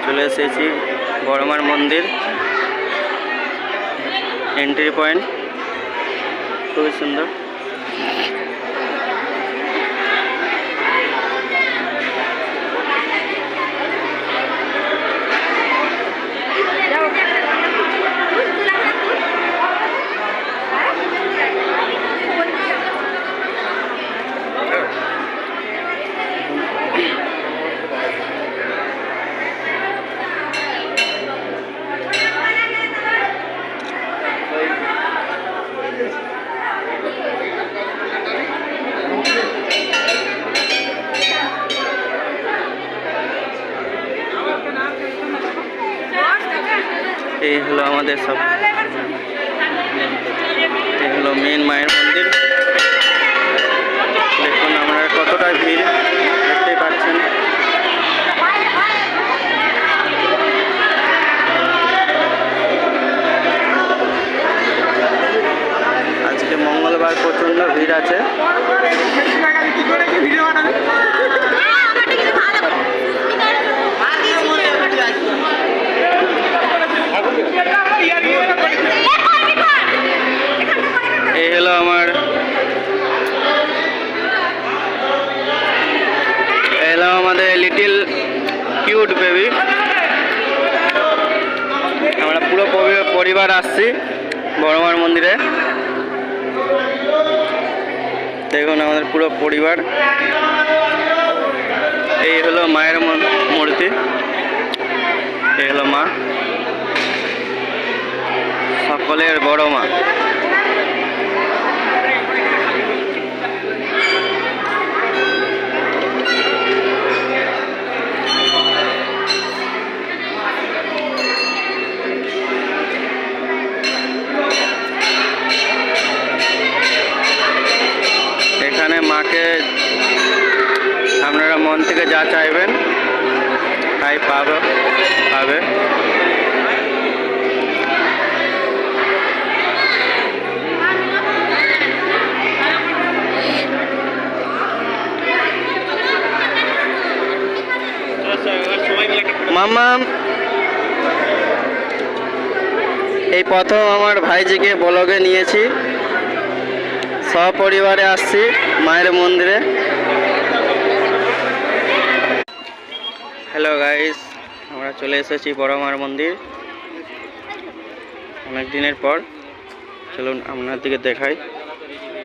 চলে এসেছি বড়মার মন্দির এন্ট্রি পয়েন্ট, খুবই সুন্দর। এই হলো আমাদের সব, এই হলো মেন মায়ের মন্দির। দেখুন আমরা কতটা ভিড় দেখতেই পাচ্ছেন। আজকে মঙ্গলবার প্রচন্ড ভিড় আছে। এই হলো আমার আমাদের লিটিল কিউট বেবি। আমরা পুরো পরিবার আসছি বড়মার মন্দিরে। দেখুন আমাদের পুরো পরিবার। এই হলো মায়ের মূর্তি, এই হলো মা, সকলের বড় মা। এখানে মাকে আপনারা মন থেকে যা চাইবেন তাই পাবে। মামা এই প্রথম আমার ভাইজিকে ব্লগে নিয়েছি, সপরিবারে আসছি মায়ের মন্দিরে। হ্যালো গাইস, আমরা চলে এসেছি বড়মার মন্দির অনেক দিনের পর। চলুন আপনার দিকে দেখাই।